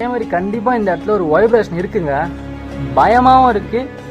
அதே மாதிரி கண்டிப்பாக இந்த இடத்துல ஒரு வைப்ரேஷன் இருக்குங்க, பயமாகவும் இருக்குது.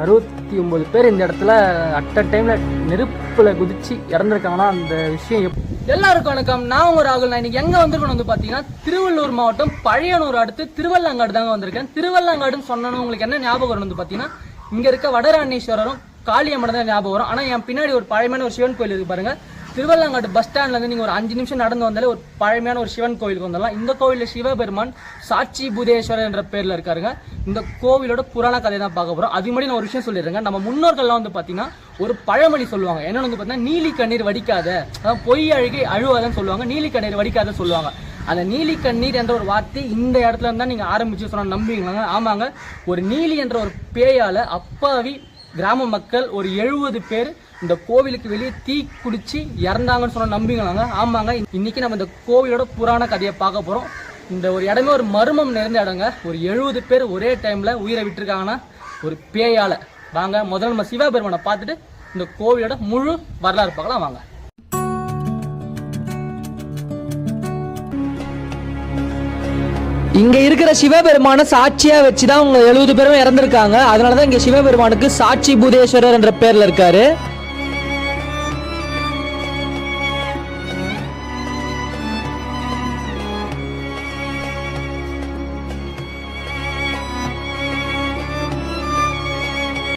ஒரு 69 பேர் இந்த இடத்துல அட் அ டைமில் நெருப்பில் குதிச்சு இறந்துருக்காங்கன்னா அந்த விஷயம் எல்லாருக்கும் வணக்கம். நான் ஒரு ராகுல். நான் இன்னைக்கு எங்கே வந்திருக்கணும் வந்து பார்த்தீங்கன்னா திருவள்ளூர் மாவட்டம் பழையனூர் அடுத்து திருவள்ளங்காடு தாங்க வந்திருக்கேன். திருவள்ளங்காடுன்னு சொன்னோன்னு உங்களுக்கு என்ன ஞாபகம் வரும் வந்து பார்த்தீங்கன்னா இங்கே இருக்க வடராணீஸ்வரரும் காளியம்மன் தான் ஞாபகம் வரும். ஆனால் என் பின்னாடி ஒரு பழமையான ஒரு சிவன் கோயில் இருக்கு பாருங்க. திருவள்ளங்காடு பஸ் ஸ்டாண்ட்லேருந்து நீங்கள் ஒரு 5 நிமிஷம் நடந்து வந்தாலே ஒரு பழமையான ஒரு சிவன் கோயிலுக்கு வந்துடலாம். இந்த கோவிலில் சிவபெருமான் சாட்சி பூதேஸ்வரர் என்ற பேரில் இருக்காருங்க. இந்த கோவிலோட புராண கதை தான் பார்க்க போகிறோம். அது முன்னாடி நான் ஒரு விஷயம் சொல்லிடுறேங்க. நம்ம முன்னோர்கள்லாம் வந்து பார்த்தீங்கன்னா ஒரு பழமொழி சொல்லுவாங்க. என்னென்னு வந்து பார்த்தீங்கன்னா நீலி கண்ணீர் வடிக்காத, அதாவது பொய் அழுகை அழுவாதன்னு சொல்லுவாங்க. நீலி கண்ணீர் வடிக்காத சொல்லுவாங்க. அந்த நீலி கண்ணீர் என்ற ஒரு வார்த்தை இந்த இடத்துல இருந்தால் நீங்கள் ஆரம்பிச்சு சொன்னால் நம்புவீங்களாங்க? ஆமாங்க. ஒரு நீலி என்ற ஒரு பேயால் அப்பாவி கிராம மக்கள் ஒரு 70 பேர் இந்த கோவிலுக்கு வெளியே தீ குடிச்சு இறந்தாங்கன்னு சொன்ன நம்பிங்களாங்க? ஆமாங்க. இன்னைக்கு நம்ம இந்த கோவிலோட புராண கதையை பார்க்க போறோம். இந்த ஒரு இடமே ஒரு மர்மம் நிறைந்த இடங்க. ஒரு 70 பேர் ஒரே டைம்ல உயிரை விட்டுருக்காங்கன்னா ஒரு பேயால. வாங்க முதல்ல நம்ம சிவபெருமானை பார்த்துட்டு இந்த கோவிலோட முழு வரலாறு பார்க்கலாம். வாங்க. இங்க இருக்கிற சிவபெருமான சாட்சியா வச்சுதான் உங்க 70 பேரும் இறந்திருக்காங்க. அதனாலதான் இங்க சிவபெருமானுக்கு சாட்சி பூதேஸ்வரர் என்ற பேர்ல இருக்காரு.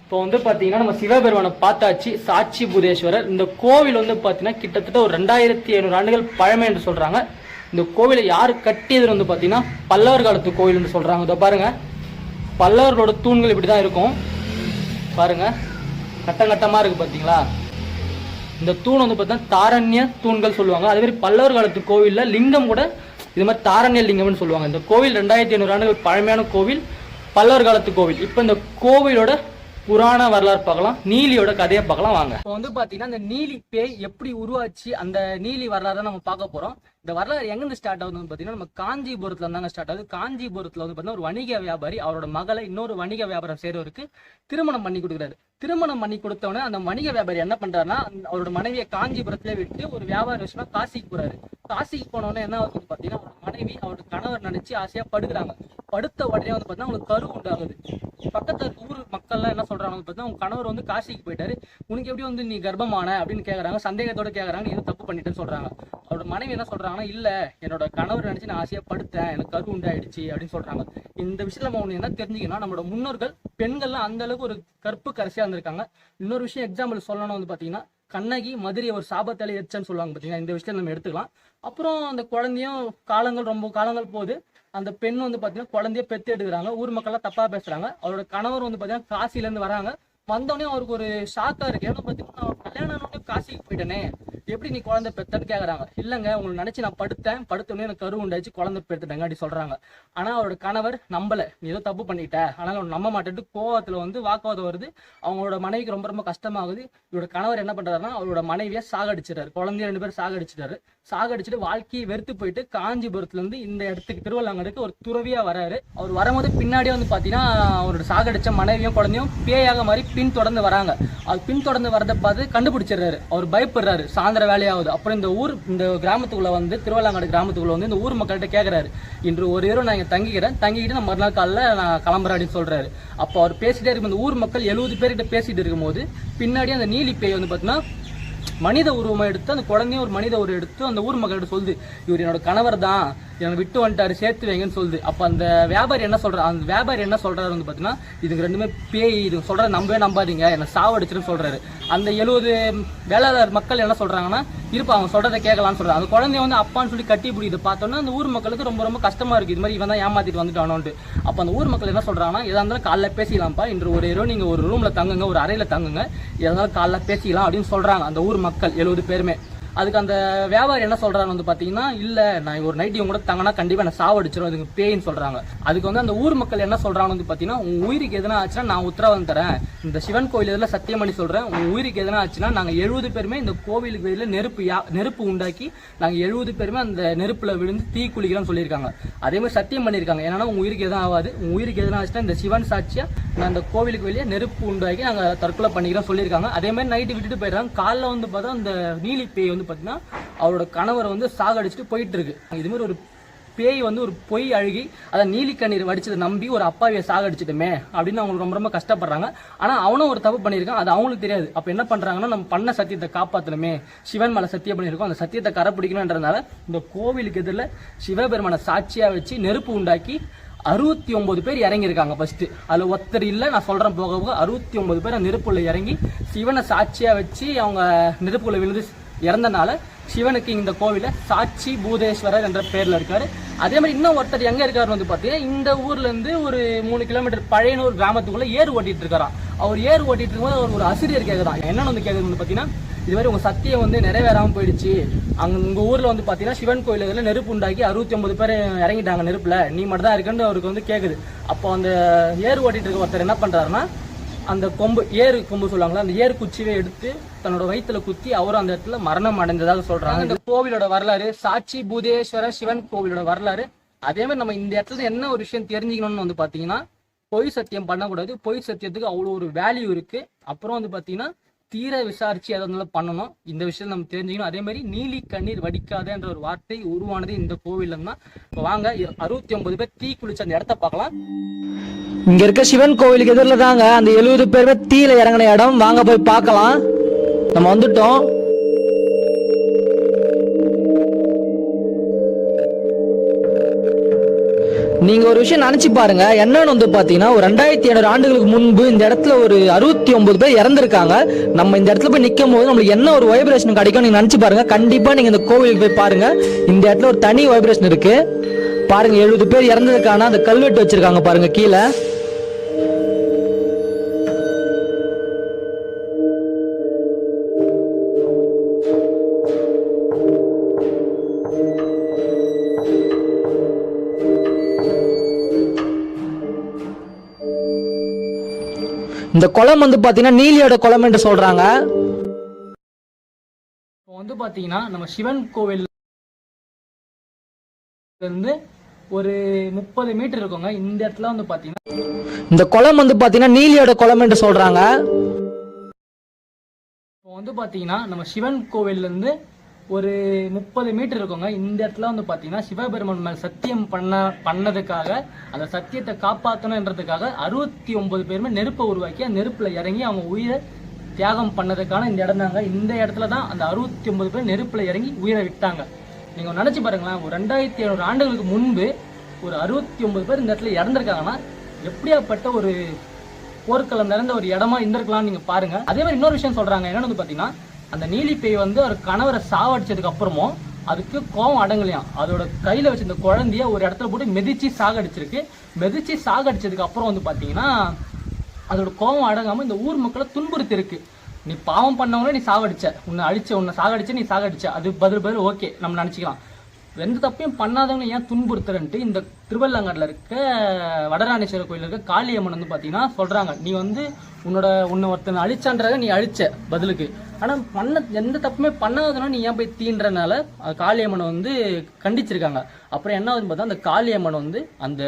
இப்போ வந்து பாத்தீங்கன்னா நம்ம சிவபெருமானை பார்த்தாச்சு, சாட்சி பூதேஸ்வரர். இந்த கோவில் வந்து பாத்தீங்கன்னா கிட்டத்தட்ட ஒரு 2500 ஆண்டுகள் பழமை என்று சொல்றாங்க. இந்த கோவிலை யாரு கட்டியதுன்னு வந்து பாத்தீங்கன்னா பல்லவர் காலத்து கோவில் என்று சொல்றாங்க. இதை பாருங்க, பல்லவர்களோட தூண்கள் இப்படிதான் இருக்கும் பாருங்க, கட்டங்கட்டமா இருக்கு பாத்தீங்களா. இந்த தூண் வந்து பாத்தீங்கன்னா தாரண்ய தூண்கள் சொல்லுவாங்க. அதே மாதிரி பல்லவர் காலத்து கோவில்ல லிங்கம் கூட இது மாதிரி தாரண்ய லிங்கம்னு சொல்லுவாங்க. இந்த கோவில் 2500 ஆண்டுகள் பழமையான கோவில், பல்லவர் காலத்து கோவில். இப்ப இந்த கோவிலோட புராண வரலாறு பார்க்கலாம், நீலியோட கதையை பார்க்கலாம். வாங்க. இப்போ வந்து பாத்தீங்கன்னா இந்த நீலி பேய் எப்படி உருவாச்சு, அந்த நீலி வரலாறு நம்ம பார்க்க போறோம். இந்த வரலாறு எங்கிருந்து ஸ்டார்ட் ஆகுதுன்னு பாத்தீங்கன்னா நம்ம காஞ்சிபுரத்துல இருந்தாங்க ஸ்டார்ட் ஆகுது. காஞ்சிபுரத்துல வந்து பாத்தீங்கன்னா ஒரு வணிக வியாபாரி அவரோட மகளை இன்னொரு வணிக வியாபாரம் செய்யறவருக்கு திருமணம் பண்ணி கொடுக்குறாரு. திருமணம் பண்ணி கொடுத்தவொடனே அந்த வணிக வியாபாரி என்ன பண்றாருன்னா அவரோட மனைவியை காஞ்சிபுரத்துல விட்டு ஒரு வியாபார விஷயமா காசிக்கு போறாரு. காசிக்கு போனோடனே என்ன ஆகுதுன்னு பாத்தீங்கன்னா அவரோட மனைவி அவரோட கணவர் நினைச்சு ஆசையா படுக்கிறாங்க. படுத்த உடனே வந்து பாத்தீங்கன்னா அவங்களுக்கு கரு உண்டாகுது. பக்கத்துல ஊர் மக்கள்லாம் என்ன சொல்றாங்க பார்த்தா உங்க கணவர் வந்து காசிக்கு போயிட்டாரு, உனக்கு எப்படி வந்து நீ கர்ப்பமான அப்படின்னு கேட்கறாங்க. சந்தேகத்தோட கேட்கறாங்க, நீ தப்பு பண்ணிட்டேன்னு சொல்றாங்க. அவரோட மனைவி என்ன சொல்றாங்கன்னா இல்ல, என்னோட கணவர் நினைச்சு நான் ஆசையா படுத்தேன், எனக்கு கரு உண்டாயிடுச்சு அப்படின்னு சொல்றாங்க. இந்த விஷயத்துல நம்ம ஒண்ணு என்ன தெரிஞ்சுக்கணும், நம்மளோட முன்னோர்கள் பெண்கள்லாம் அந்த அளவுக்கு ஒரு கற்பு கரைசியா இருந்திருக்காங்க. இன்னொரு விஷயம் எக்ஸாம்பிள் சொல்லணும் வந்து பாத்தீங்கன்னா கண்ணகி மதுரையை ஒரு சாபத்தாலே எரிச்சான்னு சொல்லுவாங்க பாத்தீங்கன்னா. இந்த விஷயத்த நம்ம எடுத்துக்கலாம். அப்புறம் அந்த குழந்தையும் ரொம்ப காலங்கள் போகுது. அந்த பெண் வந்து பாத்தீங்கன்னா குழந்தைய பெத்து எடுக்கிறாங்க. ஊர் மக்கள்லாம் தப்பா பேசுறாங்க. அவரோட கணவர் வந்து பாத்தீங்கன்னா காசில இருந்து வராங்க. வந்தோடனே அவருக்கு ஒரு ஷாக்கா இருக்கு. ஏன்னா பாத்தீங்கன்னா கல்யாணம் ஆனோடனே காசிக்கு போயிட்டேனே, எப்படி நீ குழந்தை பெத்தன்னு கேக்குறாங்க. இல்லங்க, உங்களை நினைச்சு நான் படுத்தோடனே எனக்கு கரு உண்டாச்சு, குழந்தை பெத்துட்டேங்க அப்படி சொல்றாங்க. ஆனா அவரோட கணவர் நம்பல, நீ ஏதோ தப்பு பண்ணிட்ட, ஆனாலும் அவன் நம்ப மாட்டேன்ட்டு கோவத்துல வந்து வாக்குவாதம் வருது. அவங்களோட மனைவிக்கு ரொம்ப கஷ்டமாகுது. இவரோட கணவர் என்ன பண்றாருன்னா அவரோட மனைவியை சாகடிச்சிட்டாரு. குழந்தைய 2 பேரும் சாகடிச்சிட்டாரு. சாகடிச்சுட்டு வாழ்க்கையை வெறுத்து போயிட்டு காஞ்சிபுரத்துல இருந்து இந்த இடத்துக்கு திருவள்ளங்காடுக்கு ஒரு துறவியா வராரு. அவர் வரும்போது பின்னாடியே வந்து பாத்தீங்கன்னா அவரோட சாகடிச்ச மனைவியும் குழந்தையும் பேயாக மாதிரி பின் தொடர்ந்து வராங்க. அது பின் தொடர்ந்து வரதை பார்த்து கண்டுபிடிச்சிடுறாரு. அவர் பயப்படுறாரு, சாயந்தர வேலையாகுது. அப்புறம் இந்த கிராமத்துக்குள்ள வந்து திருவள்ளங்காடு கிராமத்துக்குள்ள வந்து இந்த ஊர் மக்கள்கிட்ட கேட்கறாரு, இன்று ஒரு இரவு நான் இங்க தங்கிக்கிட்டு நான் மறுநாள் காலைல நான் கிளம்புறேன் அப்படின்னு சொல்றாரு. அப்போ அவர் பேசிட்டே இருக்கும். இந்த ஊர் மக்கள் 70 பேர்கிட்ட பேசிட்டு இருக்கும்போது பின்னாடி அந்த நீலி பேய் வந்து பாத்தீங்கன்னா மனித உருவமா எடுத்து அந்த குழந்தையும் ஒரு மனித உருவம் எடுத்து அந்த ஊர் மக்கள்கிட்ட சொல்லுது, இவர் என்னோட கணவர் தான், எனக்கு விட்டு வந்துட்டாரு, சேர்த்து வைங்கன்னு சொல்லுது. அப்ப அந்த வியாபாரி என்ன சொல்றாரு வந்து பாத்தீங்கன்னா இதுக்கு 2மே பேய், இது சொல்ற நம்பாதீங்க, என்ன சாவடிச்சுன்னு சொல்றாரு. அந்த 70 வேளாளர் மக்கள் என்ன சொல்றாங்கன்னா இருப்பா அவங்க சொல்றதை கேட்கலாம்னு சொல்றாங்க. அந்த குழந்தைய வந்து அப்பான்னு சொல்லி கட்டி பிடிது பார்த்தோன்னா அந்த ஊர் மக்களுக்கு ரொம்ப கஷ்டமா இருக்கு, இது மாதிரி இவன் தான் ஏமாத்திட்டு வந்துட்டானோன்ட்டு. அப்ப அந்த ஊர் மக்கள் என்ன சொல்றாங்கன்னா எதா இருந்தாலும் காலைல பேசிக்கலாம்ப்பா, இன்று ஒரு இரவு நீங்க ஒரு ரூம்ல தங்குங்க, ஒரு அறையில தங்குங்க, எதா இருந்தாலும் காலைல பேசிக்கலாம் அப்படின்னு சொல்றாங்க அந்த ஊர் மக்கள் 70 பேருமே. அதுக்கு அந்த வியாபாரி என்ன சொல்றாரு வந்து பாத்தீங்கன்னா இல்ல, நான் ஒரு நைட் இவங்க கூட தங்கினா கண்டிப்பா என்ன சாவடிச்சிடும், அதுக்கு பேயின்னு சொல்றாங்க. அதுக்கு வந்து அந்த ஊர் மக்கள் என்ன சொல்றாங்க வந்து பாத்தீங்கன்னா உன் உயிருக்கு எதனா ஆச்சுன்னா நான் உத்தரவாதம் தரேன், இந்த சிவன் கோயில் இதுல சத்தியம் பண்ணி சொல்றேன், உன் உயிருக்கு எதனா ஆச்சுன்னா நாங்க 70 பேருமே இந்த கோவிலுக்கு வெளியில நெருப்பு உண்டாக்கி நாங்க 70 பேருமே அந்த நெருப்புல விழுந்து தீ குளிக்கிறோம்னு சொல்லியிருக்காங்க. அதே மாதிரி சத்தியம் பண்ணிருக்காங்க. ஏன்னா உன் உயிருக்கு எதுவும் ஆகாது, உன் உயிருக்கு எதனா ஆச்சுன்னா இந்த சிவன் சாட்சியா நான் அந்த கோவிலுக்கு வெளியே நெருப்பு உண்டாக்கி நாங்க தற்கொலை பண்ணிக்கிறோம் சொல்லியிருக்காங்க. அதே மாதிரி நைட்டு விட்டுட்டு போயிடுறாங்க. காலைல வந்து பார்த்தா அந்த நீலி பேய் வந்து பாத்தீங்கன்னா அவரோட கணவரை வந்து சாகடிச்சுட்டு போயிட்டு இருக்கு. இது மாதிரி ஒரு பேய் வந்து ஒரு பொய் அழுகி அதை நீலி கண்ணீர் வடிச்சதை நம்பி ஒரு அப்பாவியை சாகடிச்சிட்டுமே அப்படின்னு அவங்க ரொம்ப ரொம்ப கஷ்டப்படுறாங்க. ஆனா அவனும் ஒரு தப்பு பண்ணியிருக்கான், அது அவங்களுக்கு தெரியாது. அப்ப என்ன பண்றாங்கன்னா, நம்ம பண்ண சத்தியத்தை காப்பாற்றணுமே, சிவன் மேல சத்தியம் பண்ணியிருக்கோம், அந்த சத்தியத்தை கரைப்பிடிக்கணும்ன்றதுனால இந்த கோவிலுக்கு எதிரில் சிவபெருமான சாட்சியா வச்சு நெருப்பு உண்டாக்கி 69 பேர் இறங்கியிருக்காங்க. ஃபர்ஸ்ட் அதுல ஒருத்தர் இல்ல, நான் சொல்றேன் போக போக 69 பேர் நெருப்புள்ள இறங்கி சிவனை சாட்சியா வச்சு அவங்க நெருப்புக்குள்ள விழுந்து இறந்தனால சிவனுக்கு இந்த கோவில சாட்சி பூதேஸ்வரர் என்ற பேர்ல இருக்காரு. அதே மாதிரி இன்னும் ஒருத்தர் எங்க இருக்காரு வந்து பாத்தீங்கன்னா, இந்த ஊர்ல இருந்து ஒரு 3 கிலோமீட்டர் பழையனூர் கிராமத்துக்குள்ள ஏர் ஓட்டிட்டு இருக்காராம். அவர் ஏர் ஓட்டிட்டு இருக்கும்போது அவர் ஒரு ஆசிரியர் கேக்குறான். என்னன்னு வந்து கேக்குறது வந்து பாத்தீங்கன்னா, இது மாதிரி உங்க சத்தியம் வந்து நிறைவேறாம போயிடுச்சு, அங்க உங்க ஊர்ல வந்து பாத்தீங்கன்னா சிவன் கோயில நெருப்பு உண்டாக்கி 69 பேர் இறங்கிட்டாங்க நெருப்புல, நீ மட்டும் தான் இருக்குன்னு அவருக்கு வந்து கேக்குது. அப்போ அந்த ஏர் ஓட்டிட்டு இருக்க ஒருத்தர் என்ன பண்றாருன்னா, அந்த கொம்பு ஏறு கொம்பு சொல்லுவாங்களா, அந்த ஏறு குச்சியை எடுத்து தன்னோட வயிற்றுல குத்தி அவரும் அந்த இடத்துல மரணம் அடைந்ததாக சொல்றாங்க. இந்த கோவிலோட வரலாறு, சாட்சி பூதேஸ்வர சிவன் கோவிலோட வரலாறு. அதே மாதிரி நம்ம இந்த இடத்துல என்ன ஒரு விஷயம் தெரிஞ்சுக்கணும்னு வந்து பாத்தீங்கன்னா, பொய் சத்தியம் பண்ணக்கூடாது. பொய் சத்தியத்துக்கு அவ்வளோ ஒரு வேல்யூ இருக்கு. அப்புறம் வந்து பாத்தீங்கன்னா, தீர விசாரிச்சு எதாவது பண்ணணும். இந்த விஷயம் நம்ம தெரிஞ்சுக்கணும். அதே மாதிரி நீலி கண்ணீர் வடிக்காதன்ற ஒரு வார்த்தை உருவானது இந்த கோவில்ல தான். இப்போ வாங்க 69 பேர் தீ குளிச்ச அந்த இடத்த பார்க்கலாம். இங்க இருக்க சிவன் கோவிலுக்கு எதிரில் தாங்க அந்த 70 பேருமே தீயில இறங்கின இடம். வாங்க போய் பார்க்கலாம். நம்ம வந்துட்டோம். நீங்க ஒரு விஷயம் நினைச்சு பாருங்க, என்னன்னு வந்து பாத்தீங்கன்னா, ஒரு 2700 ஆண்டுகளுக்கு முன்பு இந்த இடத்துல ஒரு 69 பேர் இறந்திருக்காங்க. நம்ம இந்த இடத்துல போய் நிக்கும் போது நம்மளுக்கு என்ன ஒரு வைப்ரேஷன் கிடைக்கும் நீங்க நினைச்சு பாருங்க. கண்டிப்பா நீங்க இந்த கோவிலுக்கு போய் பாருங்க. இந்த இடத்துல ஒரு தனி வைப்ரேஷன் இருக்கு பாருங்க. 70 பேர் இறந்ததுக்கான அந்த கல்வெட்டு வச்சிருக்காங்க பாருங்க கீழே. இந்த குளம் வந்து பாத்தீங்கன்னா நீலியோட குளம் என்று சொல்றாங்க. இப்போ வந்து பாத்தீங்கன்னா, நம்ம சிவன் கோவில் இருந்து ஒரு 30 மீட்டர் இருக்குங்க. இந்த இடத்துல வந்து பாத்தீங்கன்னா, இந்த குளம் வந்து பாத்தீங்கன்னா நீலியோட குளம் என்று சொல்றாங்க. இப்போ வந்து பாத்தீங்கன்னா, நம்ம சிவன் கோவில்ல இருந்து ஒரு 30 மீட்டர் இருக்குங்க. இந்த இடத்துல வந்து பாத்தீங்கன்னா, சிவபெருமான் மேல் சத்தியம் பண்ணதுக்காக, அந்த சத்தியத்தை காப்பாற்றணுன்றதுக்காக 69 பேருமே நெருப்பை உருவாக்கி அந்த நெருப்புல இறங்கி அவங்க உயிரை தியாகம் பண்ணதுக்கான இந்த இடம் தாங்க. இந்த இடத்துல தான் அந்த 69 பேர் நெருப்புல இறங்கி உயிரை விட்டாங்க. நீங்க நினைச்சு பாருங்களேன், ஒரு 2700 ஆண்டுகளுக்கு முன்பு ஒரு 69 பேர் இந்த இடத்துல இறந்திருக்காங்கன்னா, எப்படியாப்பட்ட ஒரு போர்க்களம் நிறைந்த ஒரு இடமா இருந்திருக்கலாம் நீங்க பாருங்க. அதே மாதிரி இன்னொரு விஷயம் சொல்றாங்க. என்னன்னு வந்து பாத்தீங்கன்னா, அந்த நீலி பேய் வந்து ஒரு கணவரை சாவடிச்சதுக்கு அப்புறமும் அதுக்கு கோவம் அடங்கலையாம். அதோட கையில வச்சு இந்த குழந்தைய ஒரு இடத்துல போட்டு மிதிச்சு சாகடிச்சிருக்கு. மிதிச்சு சாகடிச்சதுக்கு அப்புறம் வந்து பாத்தீங்கன்னா, அதோட கோவம் அடங்காம இந்த ஊர் மக்களை துன்புறுத்தி இருக்கு. நீ பாவம் பண்ணவங்களே நீ சாகடிச்ச, உன்னை சாகடிச்ச, நீ சாகடிச்ச, அது பதில் ஓகே நம்ம நினைச்சுக்கலாம். எந்த தப்பையும் பண்ணாதவங்க ஏன் துன்புறுத்துறன்ட்டு இந்த திருவள்ளங்காட்டில் இருக்க வடராணேஸ்வரர் கோயில் இருக்க காளியம்மன் வந்து பாத்தீங்கன்னா சொல்றாங்க, நீ வந்து உன்னை ஒருத்தனை அழிச்சான்றாக நீ அழிச்ச பதிலுக்கு, ஆனா எந்த தப்புமே பண்ணாததுனா நீ ஏன் போய் தீன்றனால காளியம்மனை வந்து கண்டிச்சிருக்காங்க. அப்புறம் என்ன ஆகுதுன்னு பார்த்தா, அந்த காளியம்மன் வந்து அந்த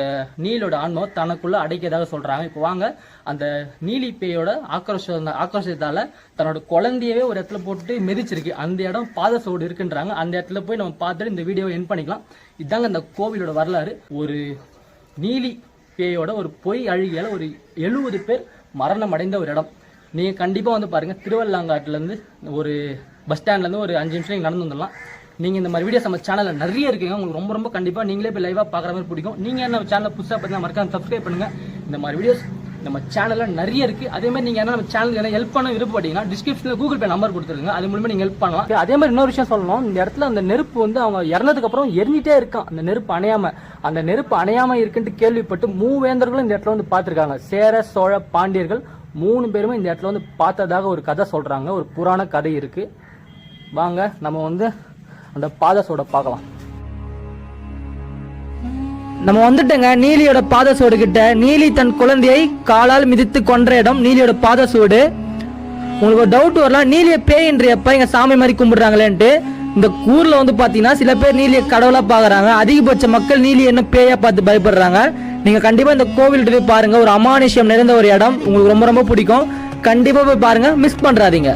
நீலோட ஆன்மாவை தனக்குள்ள அடைக்கிறதாக சொல்றாங்க. இப்போ வாங்க, அந்த நீலி பேயோட ஆக்ரோஷத்தால தன்னோட குழந்தையவே ஒரு இடத்துல போட்டு மிதிச்சிருக்கு. அந்த இடம் பாதசோடு இருக்குன்றாங்க. அந்த இடத்துல போய் நம்ம பார்த்துட்டு இந்த வீடியோவை என் பண்ணிக்கலாம். இதாங்க இந்த கோவிலோட வரலாறு. ஒரு நீலி பேயோட ஒரு பொய் அழுகியால ஒரு 70 பேர் மரணம் அடைந்த ஒரு இடம். நீங்க கண்டிப்பா வந்து பாருங்க, திருவள்ளாங்காட்டுல இருந்து ஒரு பஸ் ஸ்டாண்ட்ல இருந்து ஒரு 5 நிமிஷம் நீங்க நடந்து வந்துடலாம். நீங்க இந்த மாதிரி வீடியோஸ் நம்ம சேனல்ல நிறைய இருக்குங்க. உங்களுக்கு ரொம்ப ரொம்ப கண்டிப்பா நீங்களே போய் லைவா பாக்குற மாதிரி பிடிக்கும். நீங்க என்ன சேனலை புதுசா பார்த்தீங்கன்னா மறக்காம சப்ஸ்கிரைப் பண்ணுங்க. இந்த மாதிரி வீடியோஸ் நம்ம சேனல்ல நிறைய இருக்கு. அதே மாதிரி நீங்க என்ன நம்ம சேனலுக்கு ஹெல்ப் பண்ண விருப்பப்பட்டீங்கன்னா டிஸ்கிரிப்ஷன்ல கூகுள் பே நம்பர் கொடுத்துருங்க. அது மூலமா நீங்க ஹெல்ப் பண்ணலாம். அதே மாதிரி இன்னொரு விஷயம் சொல்லணும், இந்த இடத்துல அந்த நெருப்பு வந்து அவங்க இறந்ததுக்கு அப்புறம் எரிஞ்சிட்டே இருக்கான். அந்த நெருப்பு அணையாம இருக்குன்னு கேள்விப்பட்டு மூவேந்தர்களும் இந்த இடத்துல வந்து பார்த்திருக்காங்க. சேர, சோழ, பாண்டியர்கள் 3 பேருமே இந்த இடத்துல வந்து பார்த்ததாக ஒரு கதை சொல்றாங்க. ஒரு புராண கதை இருக்கு. வாங்க நம்ம வந்து அந்த பாதசோட பார்க்கலாம். நம்ம வந்துட்டங்க நீலியோட பாதசோடு கிட்ட. நீலி தன் குழந்தையை காலால் மிதித்து கொன்ற இடம் நீலியோட பாதசோடு. உங்களுக்கு ஒரு டவுட் வரலாம், நீலிய பேயின்றியப்ப இங்க சாமி மாதிரி கும்பிடுறாங்களேன்ட்டு. இந்த ஊர்ல வந்து பாத்தீங்கன்னா சில பேர் நீலிய கடவுளா பாக்குறாங்க. அதிகபட்ச மக்கள் நீலி என்ன பேயா பார்த்து பயப்படுறாங்க. நீங்க கண்டிப்பா இந்த கோவில் போய் பாருங்க. ஒரு அமானுஷ்யம் நிறைந்த ஒரு இடம். உங்களுக்கு ரொம்ப ரொம்ப பிடிக்கும். கண்டிப்பா போய் பாருங்க, மிஸ் பண்றாதீங்க.